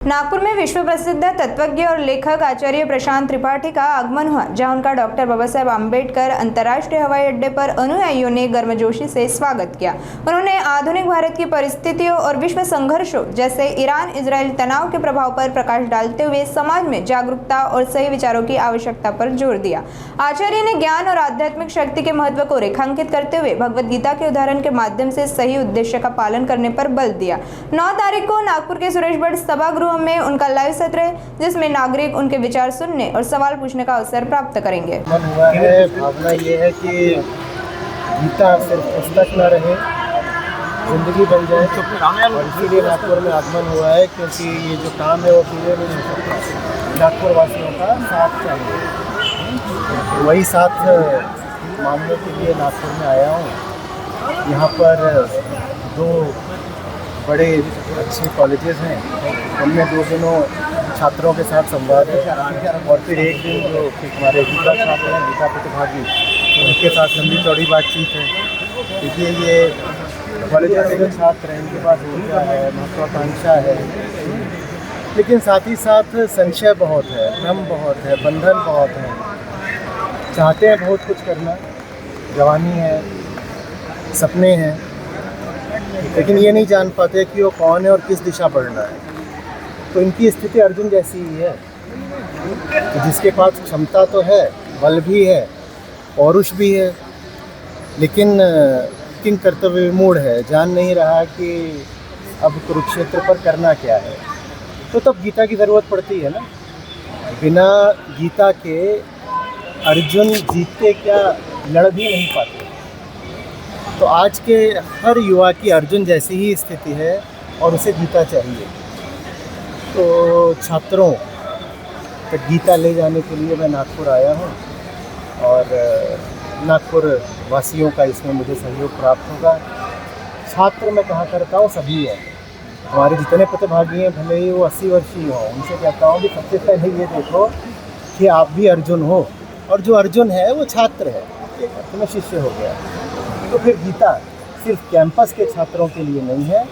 नागपुर में विश्व प्रसिद्ध तत्वज्ञ और लेखक आचार्य प्रशांत त्रिपाठी का आगमन हुआ, जहां उनका डॉक्टर बाबा साहेब आम्बेडकर अंतर्राष्ट्रीय हवाई अड्डे पर अनुयायियों ने गर्मजोशी से स्वागत किया। उन्होंने आधुनिक भारत की परिस्थितियों और विश्व संघर्षों जैसे ईरान इजरायल तनाव के प्रभाव पर प्रकाश डालते हुए समाज में जागरूकता और सही विचारों की आवश्यकता पर जोर दिया। आचार्य ने ज्ञान और आध्यात्मिक शक्ति के महत्व को रेखांकित करते हुए भगवद गीता के उदाहरण के माध्यम से सही उद्देश्य का पालन करने पर बल दिया। 9 तारीख को नागपुर के सुरेश भट्ट सभागृह में उनका लाइव सत्र है, जिसमें नागरिक उनके विचार सुनने और सवाल पूछने का अवसर प्राप्त करेंगे। मन हुआ है, भावना ये है कि गीता सिर्फ पुस्तक न रहे, जिंदगी बन जाए, और इसीलिए नागपुर में आगमन हुआ है, क्योंकि ये जो काम है वो पूरे नहीं हो सकता। नागपुर वासियों का साथ चाहिए, वही साथ मांगने के लिए नागपुर में आया हूँ। यहाँ पर 2 बड़े अच्छे कॉलेजेस हैं, उनमें 2 दिनों छात्रों के साथ संवाद है, और फिर एक दिन जो हमारे गीता छात्र हैं, गीता प्रतिभागी, उनके साथ लंबी चौड़ी बातचीत है। देखिए, ये कॉलेज के जो छात्र हैं, इनके पास ऊर्जा है, महत्वाकांक्षा है, लेकिन साथ ही साथ संशय बहुत है, भ्रम बहुत है, बंधन बहुत है। चाहते हैं बहुत कुछ करना, जवानी है, सपने हैं, लेकिन ये नहीं जान पाते कि वो कौन है और किस दिशा बढ़ना है। तो इनकी स्थिति अर्जुन जैसी ही है, जिसके पास क्षमता तो है, बल भी है, पौरुष भी है, लेकिन किंग कर्तव्य विमूढ़ है, जान नहीं रहा कि अब कुरुक्षेत्र पर करना क्या है। तो तब गीता की ज़रूरत पड़ती है ना। बिना गीता के अर्जुन जीतते क्या, लड़ भी नहीं पाते। तो आज के हर युवा की अर्जुन जैसी ही स्थिति है और उसे गीता चाहिए। तो छात्रों तक गीता ले जाने के लिए मैं नागपुर आया हूँ, और नागपुर वासियों का इसमें मुझे सहयोग प्राप्त होगा। छात्र मैं कहा करता हूँ सभी है, हमारे जितने प्रतिभागी हैं, भले ही वो 80 वर्षीय हों, उनसे कहता हूँ कि सबसे पहले ये देखो कि आप भी अर्जुन हो, और जो अर्जुन है वो छात्र है, एक अर्थ में शिष्य हो गया। तो फिर गीता सिर्फ कैंपस के छात्रों के लिए नहीं है,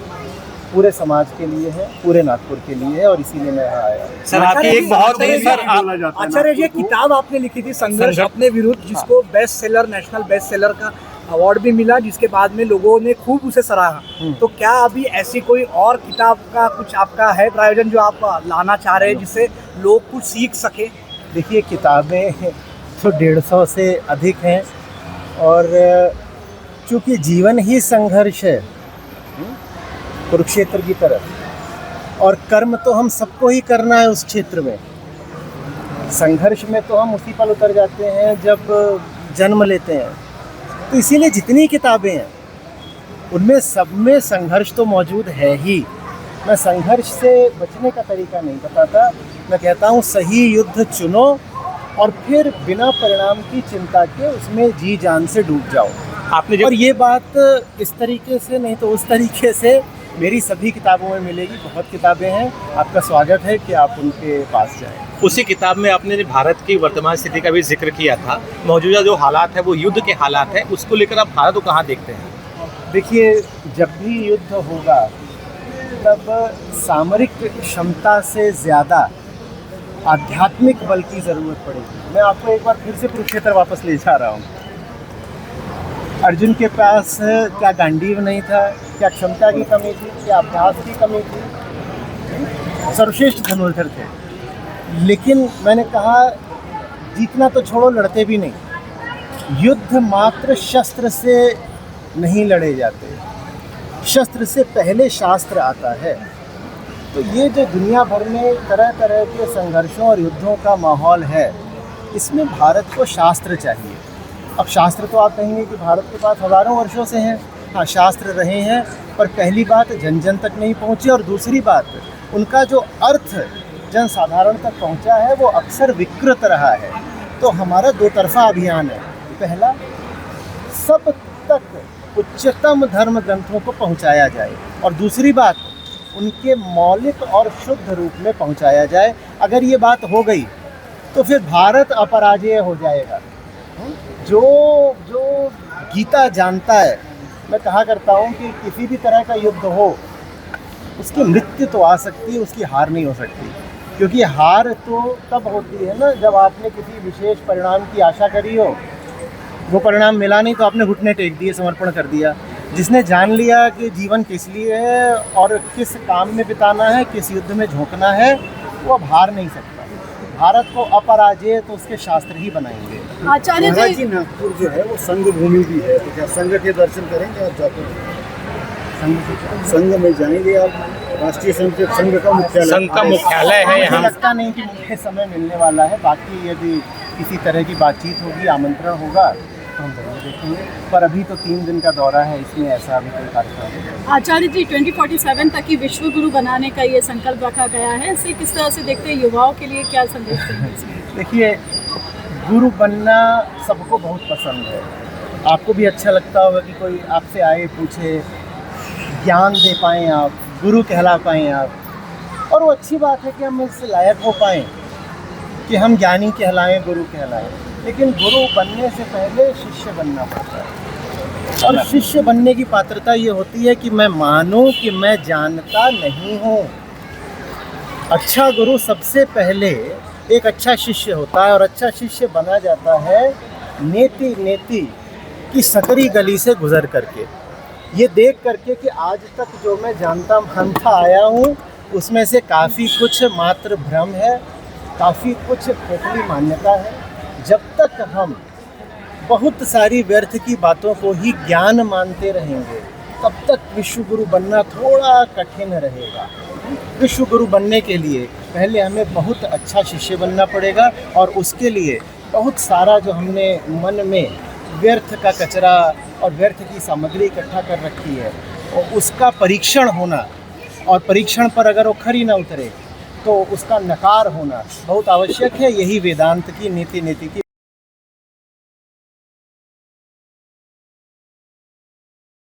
पूरे समाज के लिए है, पूरे नागपुर के लिए है, और इसीलिए मैं यहाँ आया। सर, आपकी एक बहुत ही आचार्य, ये किताब आपने लिखी थी संघर्ष अपने विरुद्ध, जिसको best seller, national best seller का अवार्ड भी मिला, जिसके बाद में लोगों ने खूब उसे सराहा। तो क्या अभी ऐसी कोई और किताब का कुछ आपका है प्रायोजन जो आप लाना चाह रहे हैं, जिससे लोग कुछ सीख सके? देखिए, किताबें तो 150 से अधिक हैं, और चूँकि जीवन ही संघर्ष है कुरुक्षेत्र की तरफ, और कर्म तो हम सबको ही करना है उस क्षेत्र में। संघर्ष में तो हम उसी पल उतर जाते हैं जब जन्म लेते हैं। तो इसीलिए जितनी किताबें हैं उनमें सब में संघर्ष तो मौजूद है ही। मैं संघर्ष से बचने का तरीका नहीं बताता, मैं कहता हूँ सही युद्ध चुनो, और फिर बिना परिणाम की चिंता के उसमें जी जान से डूब जाओ। आपने और ये बात इस तरीके से नहीं तो उस तरीके से मेरी सभी किताबों में मिलेगी। बहुत किताबें हैं, आपका स्वागत है कि आप उनके पास जाएं। उसी किताब में आपने भारत की वर्तमान स्थिति का भी जिक्र किया था। मौजूदा जो हालात है वो युद्ध के हालात है, उसको लेकर आप भारत को कहाँ देखते हैं? देखिए, जब भी युद्ध होगा तब सामरिक क्षमता से ज़्यादा आध्यात्मिक बल की ज़रूरत पड़ेगी। मैं आपको एक बार फिर से कुरुक्षेत्र वापस ले जा रहा हूँ। अर्जुन के पास क्या गांडीव नहीं था, क्या क्षमता की कमी थी, क्या अभ्यास की कमी थी? सर्वश्रेष्ठ धनुर्धर थे, लेकिन मैंने कहा जीतना तो छोड़ो, लड़ते भी नहीं। युद्ध मात्र शस्त्र से नहीं लड़े जाते, शस्त्र से पहले शास्त्र आता है। तो ये जो दुनिया भर में तरह तरह के संघर्षों और युद्धों का माहौल है, इसमें भारत को शास्त्र चाहिए। अब शास्त्र तो आप कहेंगे कि भारत के पास हज़ारों वर्षों से हैं। हाँ, शास्त्र रहे हैं, पर पहली बात जन जन तक नहीं पहुँची, और दूसरी बात उनका जो अर्थ जन साधारण तक पहुँचा है वो अक्सर विकृत रहा है। तो हमारा 2 तरफा अभियान है। पहला, सब तक उच्चतम धर्म ग्रंथों को पहुँचाया जाए, और दूसरी बात उनके मौलिक और शुद्ध रूप में पहुँचाया जाए। अगर ये बात हो गई तो फिर भारत अपराजेय हो जाएगा। जो गीता जानता है, मैं कहा करता हूँ कि किसी भी तरह का युद्ध हो, उसकी मृत्यु तो आ सकती है, उसकी हार नहीं हो सकती। क्योंकि हार तो तब होती है ना जब आपने किसी विशेष परिणाम की आशा करी हो, वो परिणाम मिला नहीं तो आपने घुटने टेक दिए, समर्पण कर दिया। जिसने जान लिया कि जीवन किस लिए है और किस काम में बिताना है, किस युद्ध में झोंकना है, वो अब हार नहीं सकता। भारत को अपराजेय तो उसके शास्त्र ही बनाएंगे। आचार्य महाराज जी, जी, नागपुर जो है वो संघ भूमि भी है, तो क्या संघ के दर्शन करेंगे आप जाकर? संघ में जाएंगे आप? राष्ट्रीय संघ का मुख्यालय, संघ का मुख्यालय है मुझे यहाँ। लगता नहीं कि मुझे समय मिलने वाला है। बाकी यदि किसी तरह की बातचीत होगी, आमंत्रण होगा तो हम जरूर देखेंगे। पर अभी तो 3 दिन का दौरा है, इसमें ऐसा अभी कोई कार्यक्रम नहीं है। आचार्य जी 2047 तक ही विश्व गुरु बनाने का ये संकल्प रखा गया है, इसे किस तरह से देखते हैं? युवाओं के लिए क्या संदेश देंगे इसमें? देखिए, गुरु बनना सबको बहुत पसंद है। आपको भी अच्छा लगता होगा कि कोई आपसे आए, पूछे, ज्ञान दे पाएँ आप, गुरु कहला पाएँ आप। और वो अच्छी बात है कि हम इससे लायक हो पाएँ कि हम ज्ञानी कहलाएं, गुरु कहलाएं। लेकिन गुरु बनने से पहले शिष्य बनना पड़ता है। और शिष्य बनने की पात्रता ये होती है कि मैं मानूं कि मैं जानता नहीं हूँ। अच्छा गुरु सबसे पहले एक अच्छा शिष्य होता है, और अच्छा शिष्य बना जाता है नेति नेति की सकरी गली से गुजर करके, ये देख करके कि आज तक जो मैं जानता मानता आया हूँ उसमें से काफ़ी कुछ मात्र भ्रम है, काफ़ी कुछ खोखली मान्यता है। जब तक हम बहुत सारी व्यर्थ की बातों को ही ज्ञान मानते रहेंगे, तब तक विश्व गुरु बनना थोड़ा कठिन रहेगा। विश्व गुरु बनने के लिए पहले हमें बहुत अच्छा शिष्य बनना पड़ेगा, और उसके लिए बहुत सारा जो हमने मन में व्यर्थ का कचरा और व्यर्थ की सामग्री इकट्ठा कर रखी है, और उसका परीक्षण होना, और परीक्षण पर अगर वो खरी ना उतरे तो उसका नकार होना बहुत आवश्यक है। यही वेदांत की नीति की